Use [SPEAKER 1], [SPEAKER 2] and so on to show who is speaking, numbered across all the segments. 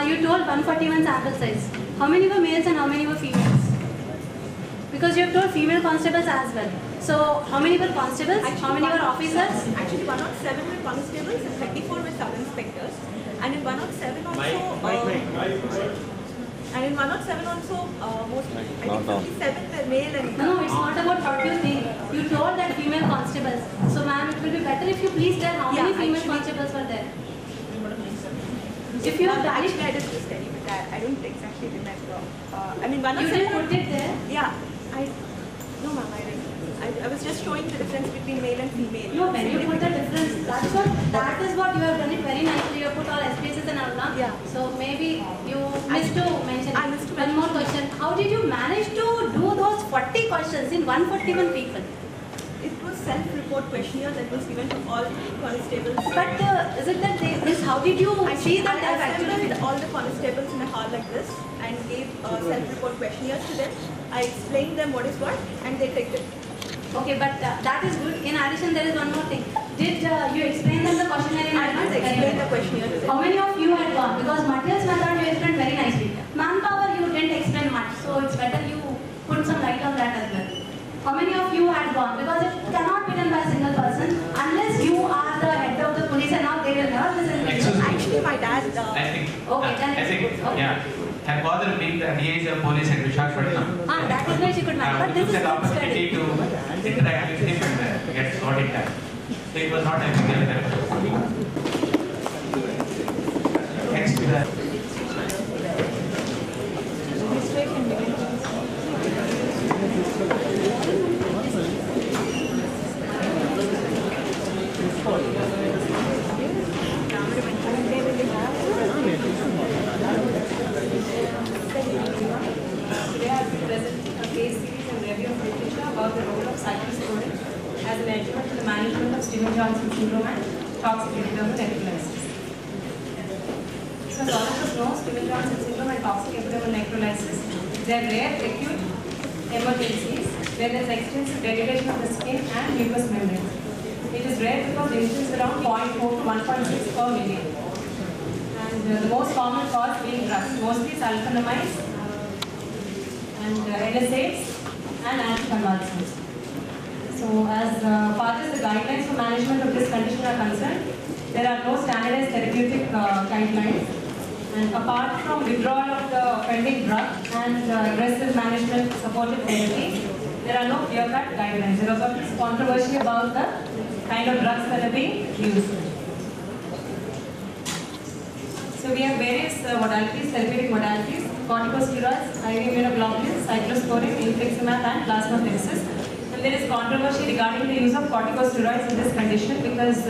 [SPEAKER 1] you told 141 sample size. How many were males and how many were females? Because you have told female constables as well. So how many were constables? How many were officers?
[SPEAKER 2] Actually 107 were constables and 34 were sub-inspectors. And in 107 also, and in 107 also, mostly, I think 57 were male and...
[SPEAKER 1] No, it's not about what you think. You told that female constables. So ma'am, it will be better if you please tell how many female constables were there. If you have done
[SPEAKER 2] actually, I just tell you that I don't exactly remember. I mean, 107...
[SPEAKER 1] You didn't put it there?
[SPEAKER 2] Yeah. No ma'am, I didn't. I was just showing the difference between male and female.
[SPEAKER 1] No, when you put the difference, that is what you have done it very nicely. You have put all SPSS and all.
[SPEAKER 2] Yeah.
[SPEAKER 1] So maybe you missed to mention.
[SPEAKER 2] I missed to
[SPEAKER 1] one more question. How did you manage to do those 40 questions in 141 people?
[SPEAKER 2] It was self-report questionnaire that was given to all constables.
[SPEAKER 1] But is it that how did you see that they have
[SPEAKER 2] assembled
[SPEAKER 1] actually...
[SPEAKER 2] all the constables in a hall like this and gave self-report questionnaires to them. I explained them what is what and they take it.
[SPEAKER 1] Okay, but that is good. In addition, there is one more thing. Did you explain them the questionnaire in advance?
[SPEAKER 2] I explained the questionnaire to them.
[SPEAKER 1] How many of you had gone? Because materials method you explained very nicely. Manpower you didn't explain much, so it's better you put some light on that as well. How many of you had gone? Because it cannot be done by a single person unless you are the head of the police and now they will never listen to you.
[SPEAKER 2] Actually, my dad...
[SPEAKER 3] Yeah. Her father being the DIG of police at Visakhapatnam.
[SPEAKER 1] That is why she could manage. But this is
[SPEAKER 3] an
[SPEAKER 1] good
[SPEAKER 3] opportunity
[SPEAKER 1] study.
[SPEAKER 3] to interact with him and get sorted out. So it was not a big deal. Next to that.
[SPEAKER 4] Today I will be presenting a case series and review of literature about the role of cyclosporin as an adjuvant in the management of Stevens-Johnson syndrome and toxic epidermal necrolysis. So as all of us know, Stevens-Johnson syndrome and toxic epidermal necrolysis, they are rare acute emergencies where there is extensive degradation of the skin and mucous membrane. It is rare because the incidence is around 0.4 to 1.6 per million. And the most common cause being drugs, mostly sulfonamides and NSAIDs and anticonvulsants. So as far as the guidelines for management of this condition are concerned, there are no standardized therapeutic guidelines. And apart from withdrawal of the offending drug and aggressive management supportive therapy, there are no clear-cut guidelines. There is also controversy about the kind of drugs that are being used. So we have various modalities, therapeutic modalities, corticosteroids, IV immunoglobulins, cyclosporin, infliximab and plasmapheresis. And there is controversy regarding the use of corticosteroids in this condition because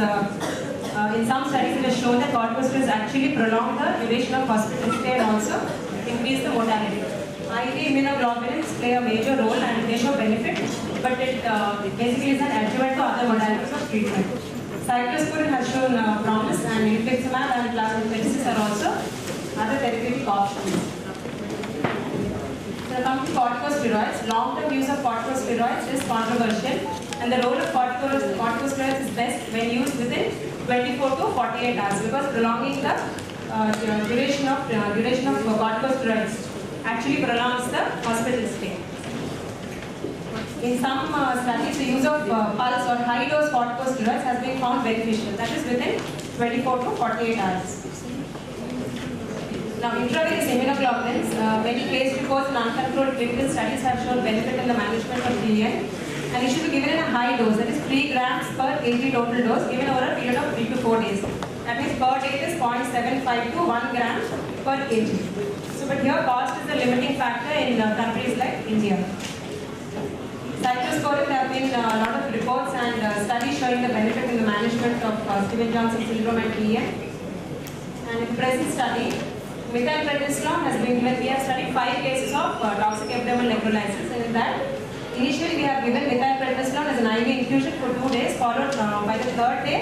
[SPEAKER 4] in some studies it has shown that corticosteroids actually prolong the duration of hospital stay and also increase the mortality. IV immunoglobulins play a major role and they show benefit, but it basically is an adjuvant to other modalities of treatment. Cyclosporin has shown promise and infliximab and plasmapheresis are also other therapeutic options. So coming to corticosteroids, long-term use of corticosteroids is controversial and the role of corticosteroids is best when used within 24 to 48 hours because prolonging the duration of corticosteroids actually prolongs the hospital stay. In some studies, the use of pulse or high-dose corticosteroids has been found beneficial, that is within 24 to 48 hours. Now, intravenous immunoglobulins, many case reports and uncontrolled clinical studies have shown benefit in the management of PN and it should be given in a high dose, that is 3 grams per kg total dose given over a period of 3 to 4 days. That means per day it is 0.75 to 1 gram per kg. So, but here cost is the limiting factor in countries like India. Cyclosporin, there have been a lot of reports and studies showing the benefit in the management of Stevens-Johnson syndrome and PN. And in the present study, methylprednisolone has been given. We have studied 5 cases of toxic epidermal necrolysis, and in that, initially we have given methylprednisolone as an IV infusion for 2 days, followed by the 3rd day.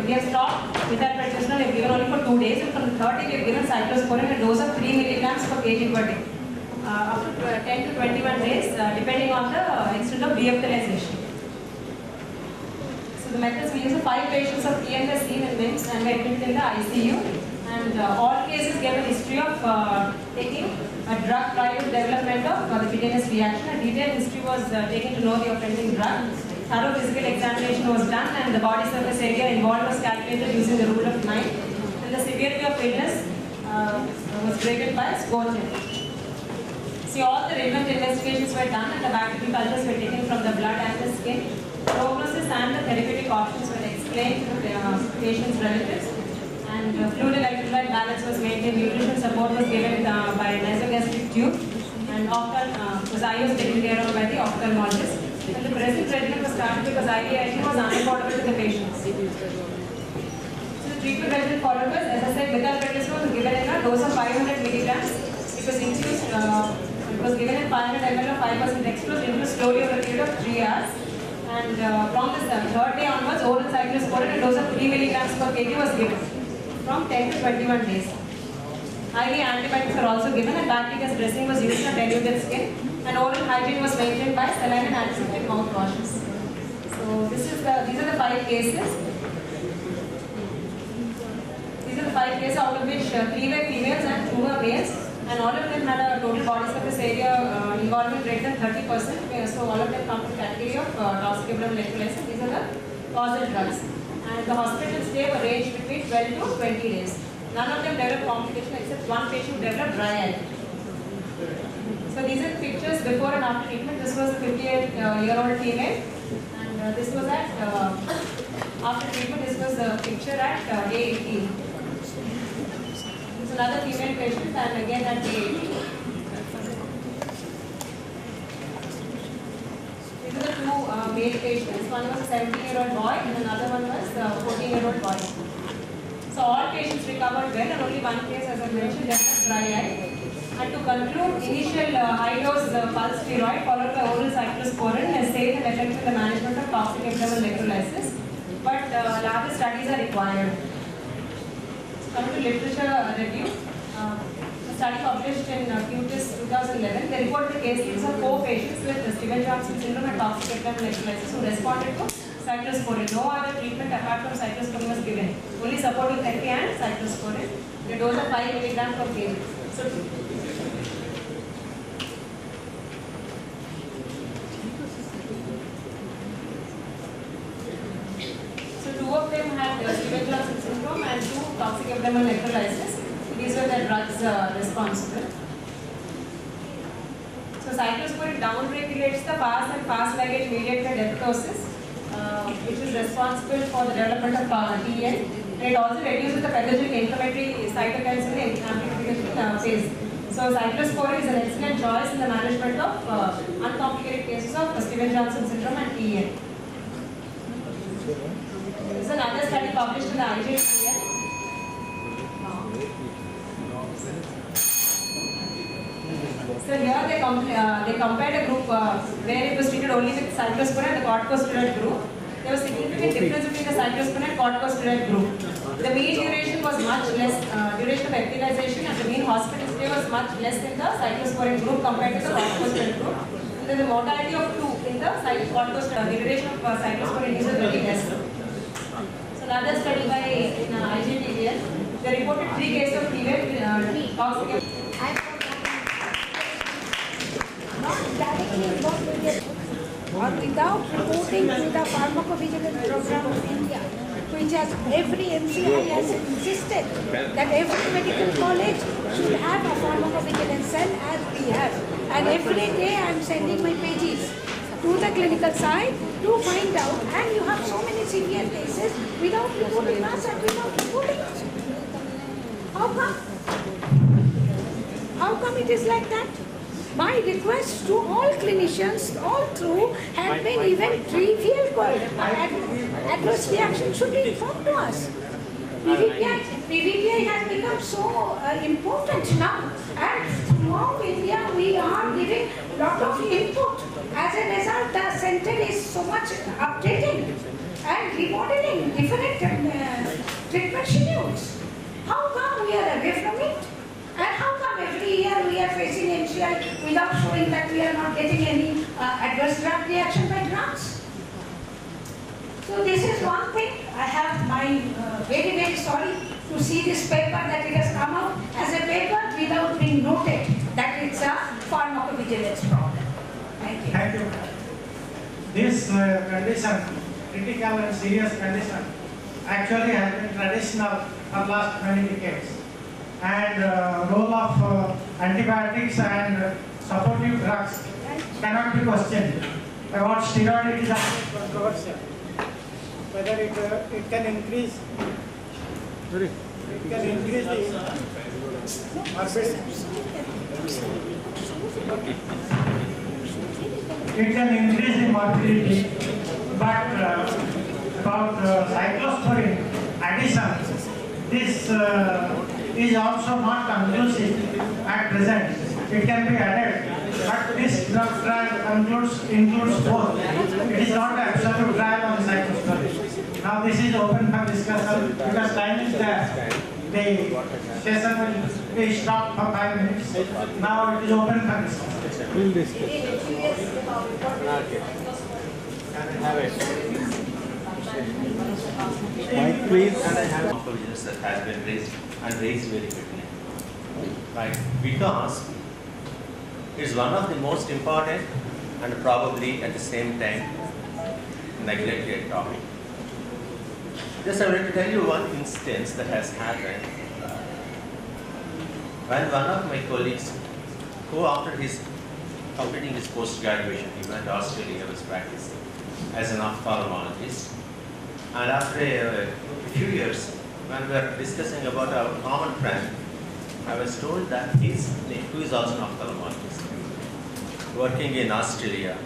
[SPEAKER 4] We have stopped methylprednisolone, we have given only for 2 days, and from the 3rd day we have given cyclosporin a dose of 3 milligrams per kg per day. Up to 10 to 21 days, depending on the extent of de-epithelialization. So the methods we use, 5 patients of PN were seen in MIMS and were admitted in the ICU, and all cases gave a history taking a drug trial development of the cutaneous reaction. A detailed history was taken to know the offending drug. Thorough physical examination was done and the body surface area involved was calculated using the rule of 9. And the severity of illness was graded by scoring. See, all the relevant investigations were done and the bacterial cultures were taken from the blood and the skin. Prognosis and the therapeutic options were explained to the patient's relatives. And fluid electrolyte balance was maintained. Nutrition support was given by nasogastric tube. And was I was taken care of by the ophthalmologist. And the present treatment was started because IVIG was unaffordable to the patients. So the treatment regimen followed was, as I said, methylprednisolone was given in a dose of 500 milligrams. It was infused. It was given in 500 ml of 5% dextrose, infused slowly over a period of 3 hours. And from the third day onwards, oral cyclosporin a dose of 3 milligrams per kg was given from 10 to 21 days. IV antibiotics were also given and bacteric as dressing was used on diluted skin. And oral hygiene was maintained by saline and antiseptic mouthwashes. So these are the 5 cases. These are the 5 cases out of which 3 were females and 2 were males. And all of them had a total body surface area involvement greater than 30%. So all of them come to the category of toxic abdominal electrolysis. These are the causal drugs. And the hospital stay were ranged between 12 to 20 days. None of them developed complication except one patient developed dry eye. So these are the pictures before and after treatment. This was a 58-year-old female. And this was at, after treatment, this was the picture at day 18. Another female patient and again at day 18. These are the 2 male patients. One was a 17-year-old boy and another one was a 14-year-old boy. So all patients recovered well and only one case, as I mentioned, just dry eye. And to conclude, initial high-dose pulse steroid followed by oral cyclosporin is safe and effective in the management of toxic abdominal electrolysis. But larger studies are required. Coming to literature review, a study published in Cutis 2011, they reported the cases of 4 patients with Stevens-Johnson syndrome and toxic abdominal electrolysis who responded to cyclosporin. No other treatment apart from cyclosporin was given. Only supporting therapy and cyclosporin. The dose of 5 milligrams per kg. So 2 of them had Stevens-Johnson syndrome and 2 toxic abdominal electrolysis. These were the drugs responsible. So cyclosporin downregulates the fast and fast ligase mediated apoptosis, which is responsible for the development of TEN. And it also reduces the pathogenic inflammatory cytokines in the amplification phase. So cyclosporin is an excellent choice in the management of uncomplicated cases of Stevens-Johnson syndrome and TEN. This is another study published in the IJCN. So here they compared a group where it was treated only with cyclosporin and the corticosteroid group. There was significant difference between the cyclosporin and corticosteroid group. The mean duration was much less, duration of epithelialization and the mean hospital stay was much less in the cyclosporin group compared to the corticosteroid group. And then the mortality of 2 in the corticosteroid, the duration of cyclosporin is very less. So another study by IJTVL, they reported 3 cases of female toxic.
[SPEAKER 5] Not directly involved with it or without reporting to the pharmacovigilance program of India, which has every MCI has insisted that every medical college should have a pharmacovigilance cell as we have. And every day I am sending my pages to the clinical side to find out, and you have so many severe cases without reporting us and without reporting us. How come? How come it is like that? My request to all clinicians all through have been even trivial adverse reaction should be informed to us. PVPI has become so important now, and throughout India we are giving lot of input. As a result, the center is so much updating and remodeling different treatment schedules. How come we are away from it? And how come every year we are facing MCI without showing that we are not getting any adverse drug reaction by drugs? So this is one thing. I have very sorry to see this paper that it has come out as a paper without been noted that it's a pharmacovigilance problem. Thank you.
[SPEAKER 6] Thank you. This condition, critical and serious condition, actually has been traditional for last many decades. And role of antibiotics and supportive drugs cannot be questioned. About steroid, it is always controversial. Whether it can increase, the morbidity. It can increase the morbidity, but about cyclosporine addition, this is also not conclusive at present. It can be added, but this drug trial includes both. It is not an absolute trial on cyclosporine. Now this is open for discussion because time is there. The session will be stopped for 5 minutes. Now it is open for discussion.
[SPEAKER 7] Mike, please.
[SPEAKER 3] Pharmacovigilance that has been raised and raised very quickly. Right? Because it's one of the most important and probably at the same time neglected topic. Just I want to tell you one instance that has happened. When one of my colleagues, who after his completing his post-graduation, he went to Australia, was practicing as an ophthalmologist. And after a few years, when we were discussing about our common friend, I was told that his name, who is also an ophthalmologist, working in Australia,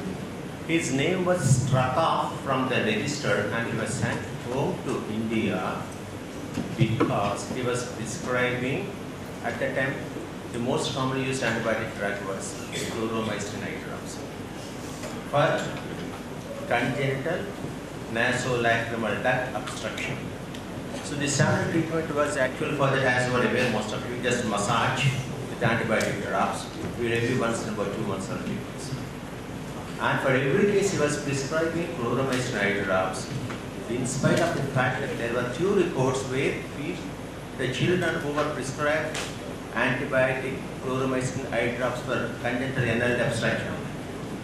[SPEAKER 3] his name was struck off from the register and he was sent home to India because he was prescribing, at that time, the most commonly used antibiotic drug was chloromycin eye drops for congenital nasolacrimal duct obstruction. So the standard treatment was actual for that, as you are aware, most of you, just massage with antibiotic drops. We review once in about 2 months or 3 months. And for every case, he was prescribing chloromycin eye drops, in spite of the fact that there were 2 reports where the children who were prescribed antibiotic chloromycin eye drops for congenital anal obstruction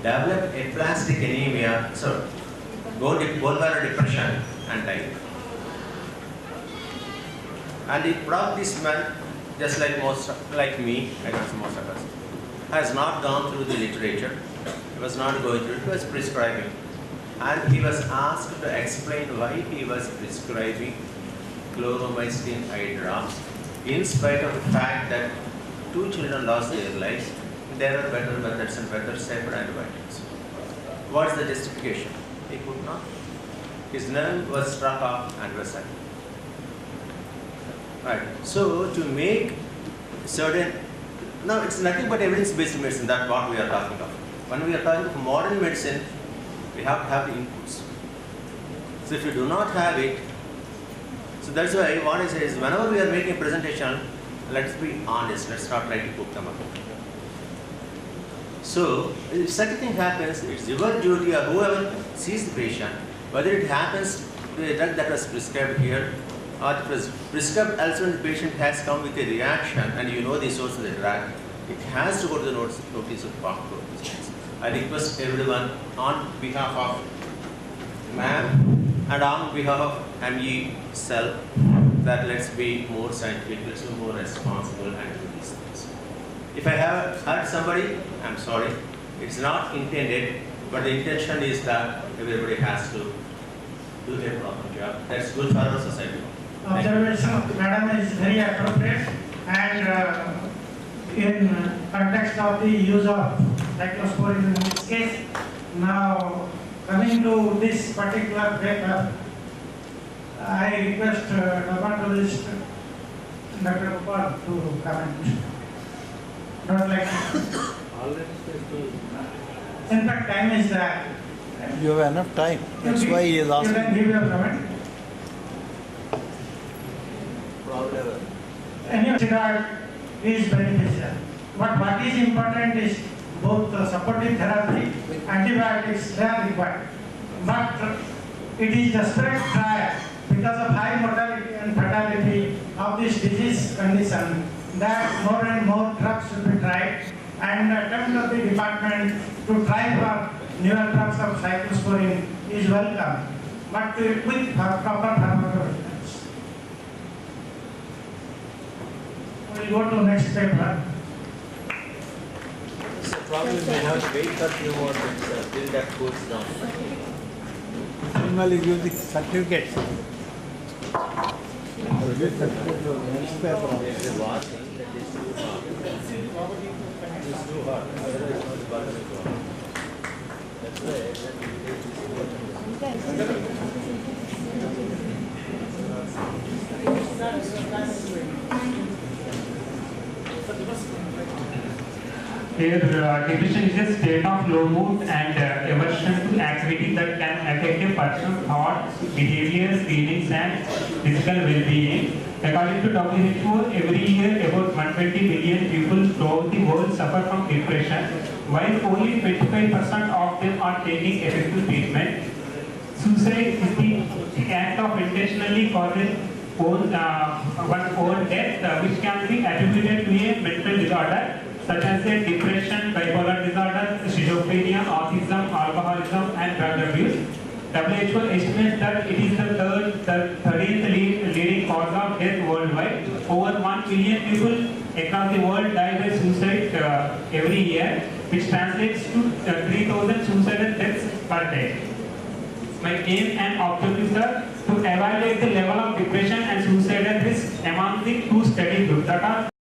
[SPEAKER 3] developed aplastic anemia, bone marrow depression, and died. And it brought this man, just like me, I guess most of us, has not gone through the literature. He was not going through it, he was prescribing. And he was asked to explain why he was prescribing chloromycin eye drops, in spite of the fact that 2 children lost their lives. There are better methods and better safer antibiotics. What's the justification? He could not. His nerve was struck off and was sick. Right. So to make certain, now it's nothing but evidence-based medicine. That's what we are talking of. When we are talking of modern medicine, we have to have the inputs. So if you do not have it, so that's why what I say is, whenever we are making a presentation, let's be honest. Let's not try to cook them up. So if such a thing happens, it's your duty or whoever sees the patient, whether it happens to a drug that was prescribed here or it was prescribed elsewhere, the patient has come with a reaction and you know the source of the drug, it has to go to the notice of pharmacovigilance. I request everyone on behalf of ma'am and on behalf of ME cell that let's be more scientific, let's be more responsible and do these things. If I have hurt somebody, I'm sorry. It's not intended, but the intention is that everybody has to do their proper job. That's good for our society.
[SPEAKER 6] Observation of Madam is very appropriate, and in context of the use of cyclosporine in this case. Now, coming to this particular paper, I request dermatologist Dr. Gopal to comment. Not like in fact, time is there.
[SPEAKER 7] You have enough time. That's why he is
[SPEAKER 6] You can
[SPEAKER 7] asking.
[SPEAKER 6] give your comment. Any steroid is beneficial. But what is important is both supportive therapy, antibiotics, they are required. But it is desperate trial because of high mortality and fatality of this disease condition, that more and more drugs should be tried, and the attempt of the department to try for newer drugs of cyclosporine is welcome, but with proper pharmacovigilance. We'll go to next paper.
[SPEAKER 3] So probably we have to wait for a few more minutes till that cools down.
[SPEAKER 7] Meanwhile, you use the certificate. Next paper.
[SPEAKER 3] There is one thing that is too hot. It is too hot. Otherwise, no department will go on. That's why when we take this water.
[SPEAKER 8] Here, depression is a state of low mood and aversion to activity that can affect a person's thoughts, behaviors, feelings, and physical well-being. According to WHO, every year about 120 million people throughout the world suffer from depression, while only 25% of them are taking effective treatment. Suicide is the act of intentionally causing one's own death, which can be attributed to a mental disorder such as depression, bipolar disorder, schizophrenia, autism, alcoholism, and drug abuse. WHO estimates that it is the 13th leading cause of death worldwide. Over 1 million people across the world die by suicide every year, which translates to 3,000 suicidal deaths per day. My aim and objectives are to evaluate the level of depression and suicidal risk among the two study groups that are